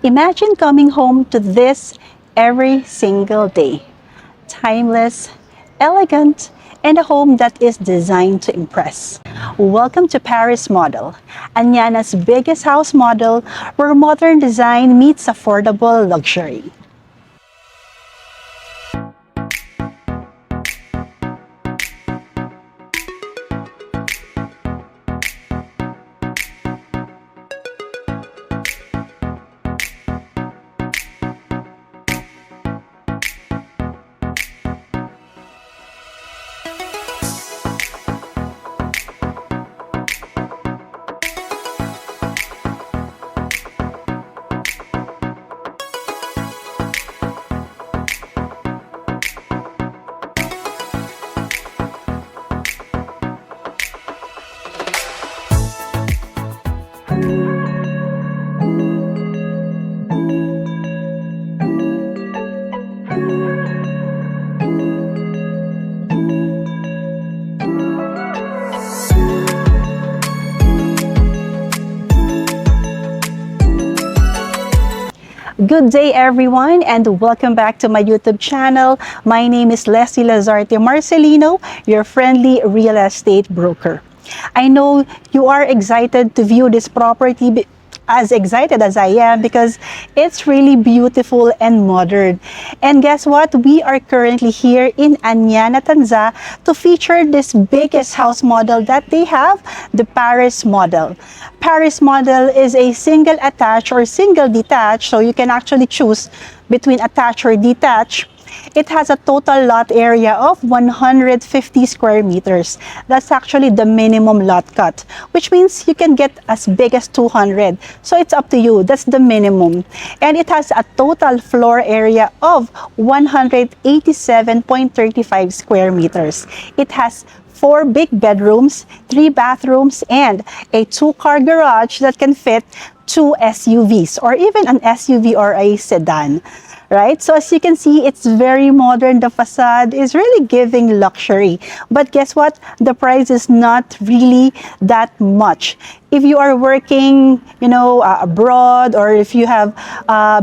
Imagine coming home to this every single day. Timeless, elegant, and a home that is designed to impress. Welcome to Paris Model, Anyana's biggest house model where modern design meets affordable luxury. Good day everyone and welcome back to my YouTube channel. My name is Leslie Lazarte Marcelino, your friendly real estate broker. I know you are excited to view this property, as excited as I am because it's really beautiful and modern. And guess what? We are currently here in Anyana, Tanza to feature this biggest house model that they have, the Paris Model. Paris Model is a single attached or single detached, so you can actually choose between attached or detached. It has a total lot area of 150 square meters. That's actually the minimum lot cut, which means you can get as big as 200. So it's up to you. That's the minimum. And it has a total floor area of 187.35 square meters. It has 4 big bedrooms, 3 bathrooms, and a 2-car garage that can fit 2 SUVs or even an SUV or a sedan. Right? So as you can see, it's very modern. The facade is really giving luxury. But guess what? The price is not really that much. If you are working, abroad, or if you have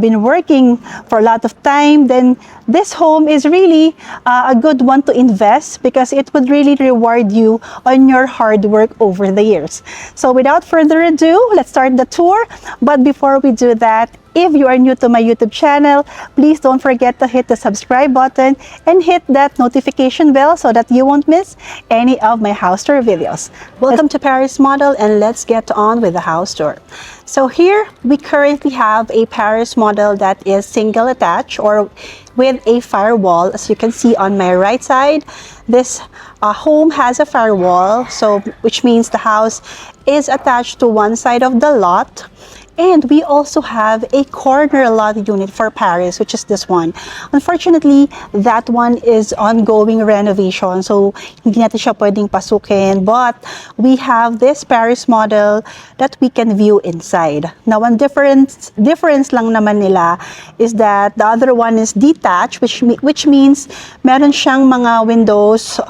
been working for a lot of time, then this home is really a good one to invest because it would really reward you on your hard work over the years. So without further ado, let's start the tour. But before we do that, if you are new to my YouTube channel, please don't forget to hit the subscribe button and hit that notification bell so that you won't miss any of my house tour videos. Welcome to Paris Model and let's get on with the house tour. So here we currently have a Paris Model that is single attached or with a firewall. As you can see on my right side, this home has a firewall, so which means the house is attached to one side of the lot. And we also have a corner lot unit for Paris, which is this one. Unfortunately, that one is ongoing renovation, so hindi natin siya pwedeng pasukin. But we have this Paris Model that we can view inside. Now, one difference lang naman nila is that the other one is detached, which means meron siyang mga windows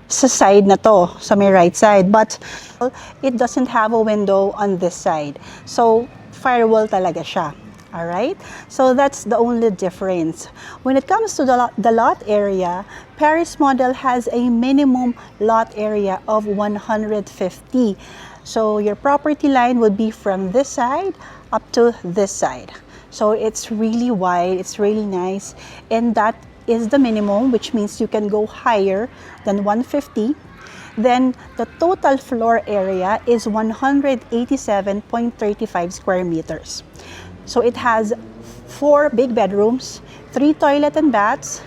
sa side na to, sa may right side. But it doesn't have a window on this side. So, firewall talaga siya. Alright? So that's the only difference. When it comes to the lot area, Paris Model has a minimum lot area of 150. So your property line would be from this side up to this side. So it's really wide, it's really nice, and that is the minimum, which means you can go higher than 150. Then the total floor area is 187.35 square meters. So it has 4 big bedrooms, 3 toilet and baths.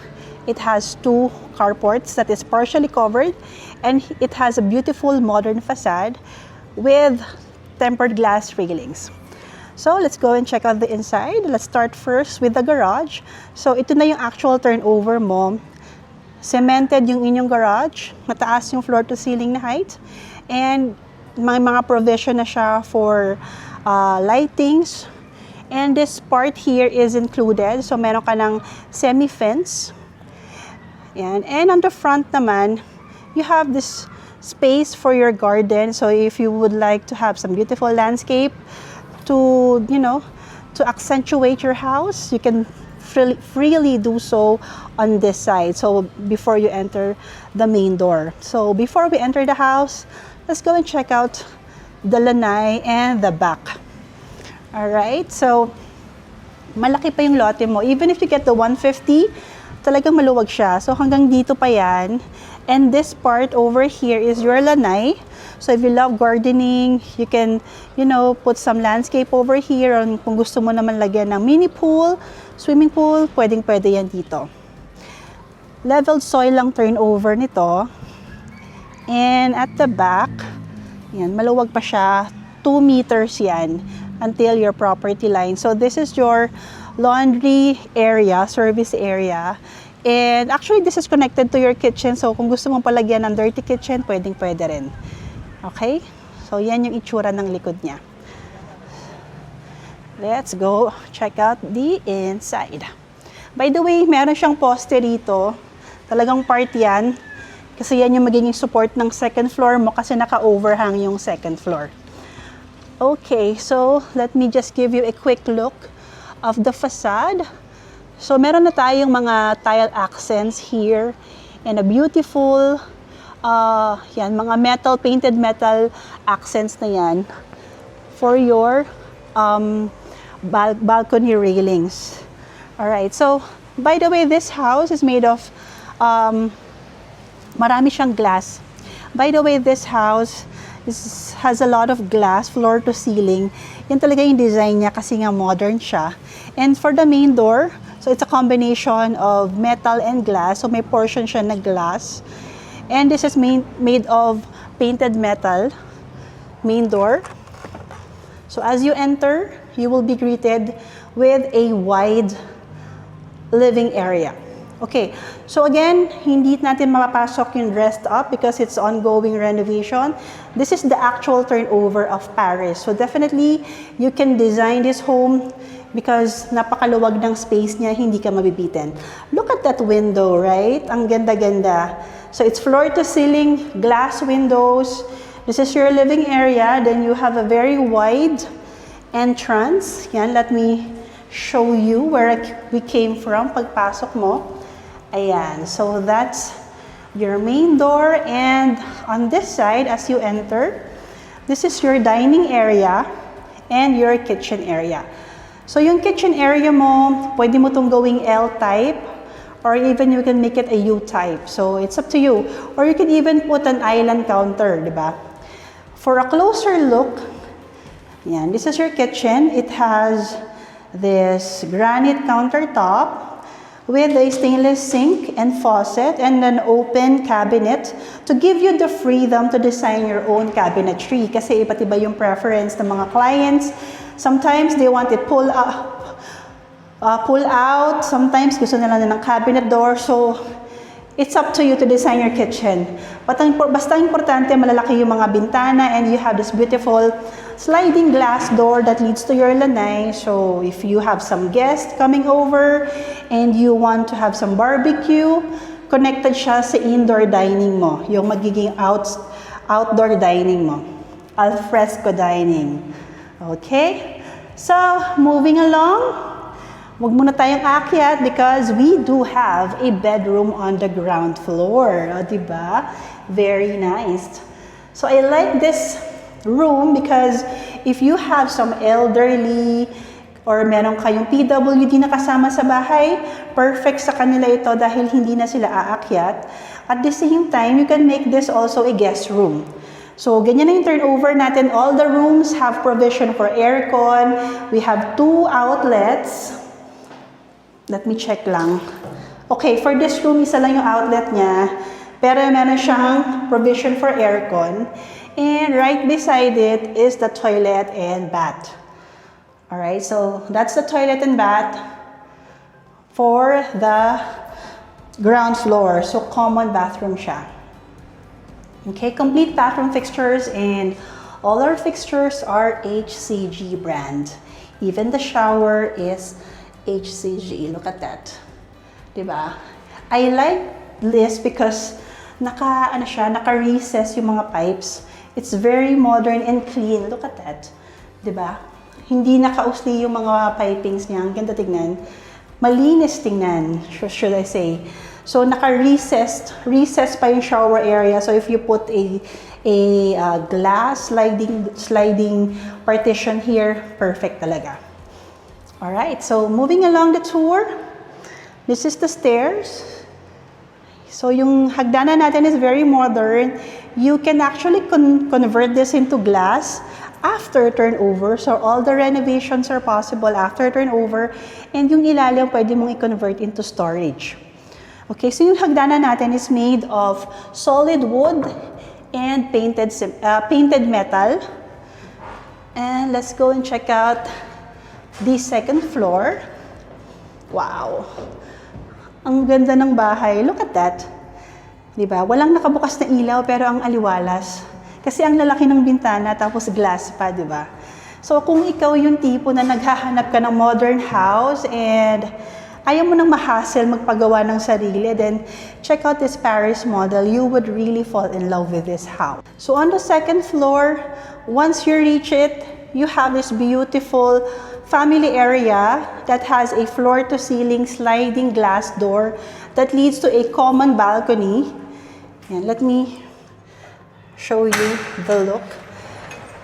It has 2 carports that is partially covered, and it has a beautiful modern facade with tempered glass railings. So let's go and check out the inside. Let's start first with the garage. So ito na yung actual turnover mo. Cemented yung inyong garage, mataas yung floor to ceiling na height, and may mga provision na siya for lightings. And this part here is included, so meron ka ng semi-fence. And on the front naman, you have this space for your garden. So if you would like to have some beautiful landscape to to accentuate your house, you can freely do so on this side. So before you enter the main door. So before we enter the house, let's go and check out the lanai and the back. Alright, so malaki pa yung lote mo. Even if you get the 150, talagang maluwag siya. So hanggang dito pa yan. And this part over here is your lanai. So if you love gardening, you can, put some landscape over here. Or kung gusto mo naman lagyan ng mini pool, swimming pool, pwedeng-pwede yan dito. Leveled soil lang turnover nito. And at the back, yan, maluwag pa siya. 2 meters yan until your property line. So this is your laundry area, service area. And actually, this is connected to your kitchen. So kung gusto mong palagyan ng dirty kitchen, pwedeng-pwede rin. Okay? So yan yung itsura ng likod niya. Let's go check out the inside. By the way, meron siyang poste rito. Talagang part yan. Kasi yan yung magiging support ng second floor mo kasi naka-overhang yung second floor. Okay, so let me just give you a quick look of the facade. So meron na tayong mga tile accents here and a beautiful, mga painted metal accents na yan for your balcony railings. Alright, so by the way, this house is made of, marami siyang glass. By the way, this house has a lot of glass, floor to ceiling. Yan talaga yung design niya kasi nga modern siya. And for the main door, so it's a combination of metal and glass. So may portion siya na glass. And this is made of painted metal, main door. So as you enter, you will be greeted with a wide living area. Okay, so again, hindi natin mapapasok yung dressed up because it's ongoing renovation. This is the actual turnover of Paris. So definitely, you can design this home because napakaluwag ng space niya, hindi ka mabibitin. Look at that window, right? Ang ganda-ganda. So it's floor to ceiling, glass windows. This is your living area. Then you have a very wide entrance. Yan, let me show you where we came from pagpasok mo. Ayan, so that's your main door, and on this side, as you enter, this is your dining area and your kitchen area. So yung kitchen area mo, pwede mo itong gawing L-type, or even you can make it a U-type. So it's up to you. Or you can even put an island counter, di ba? For a closer look, yan, this is your kitchen. It has this granite countertop with a stainless sink and faucet and an open cabinet to give you the freedom to design your own cabinetry. Kasi iba't iba yung preference ng mga clients. Sometimes they want it pull out. Sometimes gusto nila ng cabinet door. So it's up to you to design your kitchen. Basta importante malalaki yung mga bintana and you have this beautiful sliding glass door that leads to your lanai. So if you have some guests coming over and you want to have some barbecue, connected siya sa indoor dining mo, yung magiging outdoor dining mo. Al fresco dining. Okay? So, moving along, wag muna tayong akyat because we do have a bedroom on the ground floor. O, diba? Very nice. So, I like this room because if you have some elderly or meron kayong PWD na kasama sa bahay, perfect sa kanila ito dahil hindi na sila aakyat. At the same time, you can make this also a guest room. So, ganyan na yung turnover natin. All the rooms have provision for aircon. We have 2 outlets. Let me check lang. Okay, for this room, isa lang yung outlet niya. Pero meron siyang provision for aircon. And right beside it is the toilet and bath. Alright, so that's the toilet and bath for the ground floor. So common bathroom siya. Okay, complete bathroom fixtures, and all our fixtures are HCG brand. Even the shower is HCG. Look at that. Diba? I like this because naka-recess yung mga pipes. It's very modern and clean. Look at that. Diba? Hindi nakausli yung mga pipings niya. Ang ganda tignan. Malinis tingnan, should I say. So, recessed pa yung shower area. So, if you put a glass sliding partition here, perfect talaga. Alright, so moving along the tour, this is the stairs. So yung hagdanan natin is very modern. You can actually convert this into glass after turnover. So all the renovations are possible after turnover. And yung ilalim pwede mong i-convert into storage. Okay, so yung hagdanan natin is made of solid wood and painted metal. And let's go and check out the second floor. Wow! Ang ganda ng bahay. Look at that. Diba? Walang nakabukas na ilaw pero ang aliwalas. Kasi ang lalaki ng bintana tapos glass pa, diba? So kung ikaw yung tipo na naghahanap ka ng modern house and ayaw mo nang ma-hassle magpagawa ng sarili, then check out this Paris model. You would really fall in love with this house. So on the second floor, once you reach it, you have this beautiful family area that has a floor-to-ceiling sliding glass door that leads to a common balcony. And let me show you the look.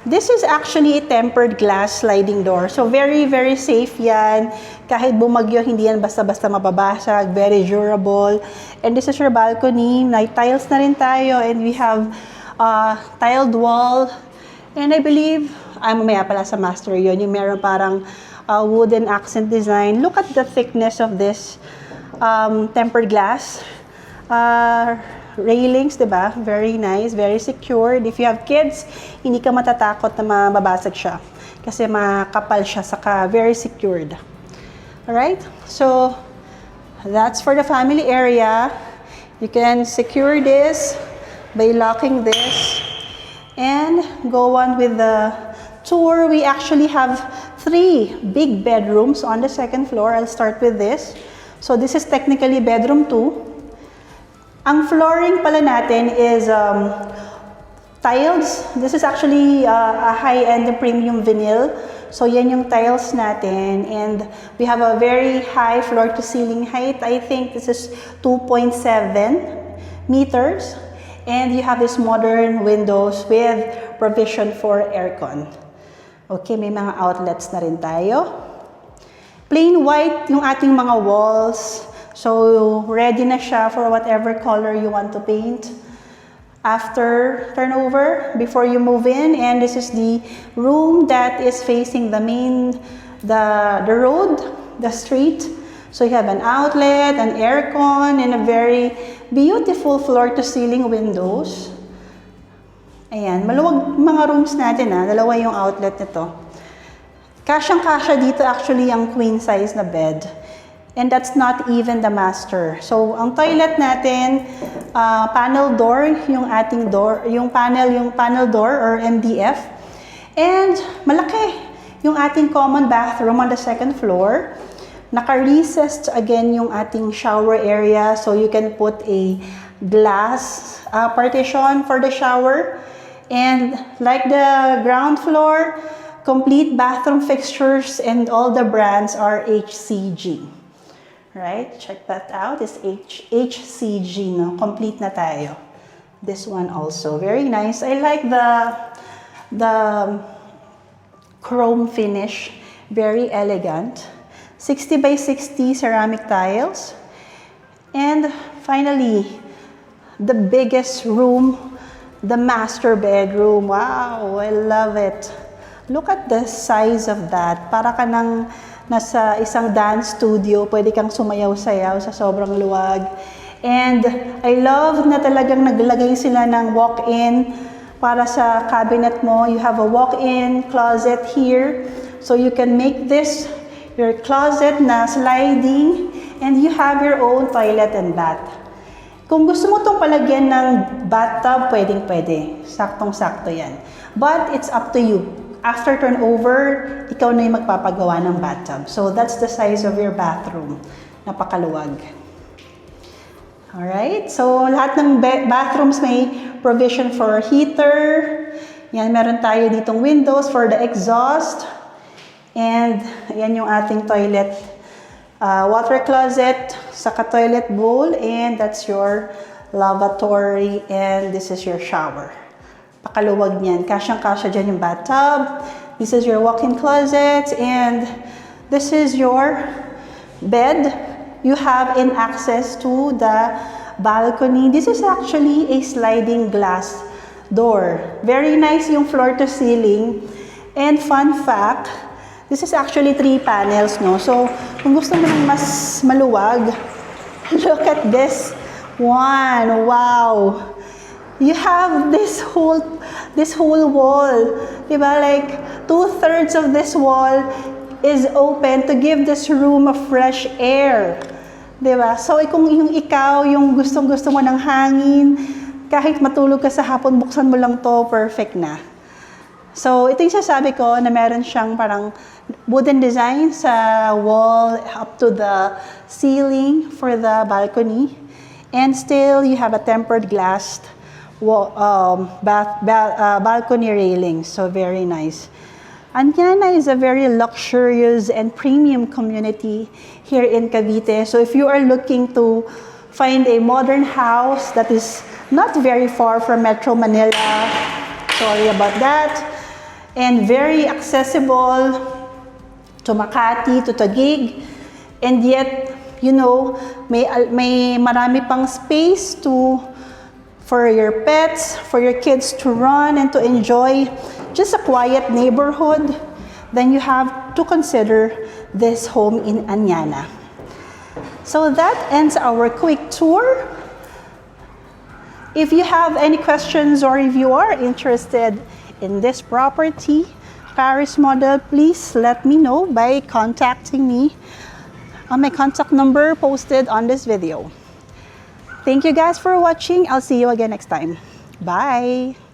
This is actually a tempered glass sliding door. So very, very safe yan. Kahit bumagyo, hindi yan basta-basta mababasag. Very durable. And this is your balcony. May tiles na rin tayo. And we have tiled wall. And I believe, mamaya pala sa master yun, yung meron parang wooden accent design. Look at the thickness of this tempered glass. Railings, diba? Very nice, very secured. If you have kids, hindi ka matatakot na mababasag siya. Kasi makapal siya, saka very secured. Alright? So, that's for the family area. You can secure this by locking this. And go on with the tour. We actually have 3 big bedrooms on the second floor. I'll start with this. So this is technically bedroom 2. Ang flooring pala natin is tiles. This is actually a high-end premium vinyl. So yan yung tiles natin. And we have a very high floor-to-ceiling height. I think this is 2.7 meters. And you have these modern windows with provision for aircon. Okay, may mga outlets na rin tayo. Plain white yung ating mga walls. So, ready na siya for whatever color you want to paint. After turnover, before you move in, and this is the room that is facing the road, the street. So you have an outlet, an aircon, and a very beautiful floor-to-ceiling windows. Ayan, maluwag mga rooms natin dalawa yung outlet nito. Kasyang-kasya dito actually ang queen size na bed. And that's not even the master. So ang toilet natin, panel door, yung ating door, yung panel door or MDF. And malaki yung ating common bathroom on the second floor. Naka-recessed again yung ating shower area, so you can put a glass partition for the shower. And like the ground floor, complete bathroom fixtures and all the brands are HCG. Right? Check that out. It's HCG, no? Complete na tayo. This one also. Very nice. I like the chrome finish. Very elegant. 60 by 60 ceramic tiles. And finally, the biggest room, the master bedroom. Wow, I love it. Look at the size of that. Para ka nang nasa isang dance studio, pwede kang sumayaw-sayaw sa sobrang luwag. And I love na talagang naglagay sila ng walk-in para sa cabinet mo. You have a walk-in closet here. So you can make this your closet na sliding, and you have your own toilet and bath. Kung gusto mo itong palagyan ng bathtub, pwedeng-pwede. Saktong-sakto yan. But it's up to you. After turnover, ikaw na yung magpapagawa ng bathtub. So that's the size of your bathroom. Napakaluwag. Alright, so lahat ng bathrooms may provision for heater. Yan, meron tayo ditong windows for the exhaust. And ayan yung ating toilet. Water closet, saka toilet bowl, and that's your lavatory, and this is your shower. Pakaluwag niyan. Kasyang-kasya dyan yung bathtub. This is your walk-in closet, and this is your bed. You have in access to the balcony. This is actually a sliding glass door. Very nice yung floor to ceiling. And fun fact, this is actually 3 panels, no? So, kung gusto mo ng mas maluwag, look at this one. Wow! You have this whole wall. Diba? Like, 2/3 of this wall is open to give this room a fresh air. Diba? So, kung yung ikaw, yung gustong-gusto mo ng hangin, kahit matulog ka sa hapon, buksan mo lang to, perfect na. So, ito yung sasabi ko na meron siyang parang wooden design sa wall up to the ceiling for the balcony. And still, you have a tempered glass balcony railing. So, very nice. Anyana is a very luxurious and premium community here in Cavite. So, if you are looking to find a modern house that is not very far from Metro Manila, sorry about that, and very accessible to Makati, to Taguig, and yet, you know, may marami pang space for your pets, for your kids to run and to enjoy just a quiet neighborhood, then you have to consider this home in Anyana. So that ends our quick tour. If you have any questions or if you are interested in this property, Paris model, please let me know by contacting me on my contact number posted on this video. Thank you guys for watching. I'll see you again next time. Bye!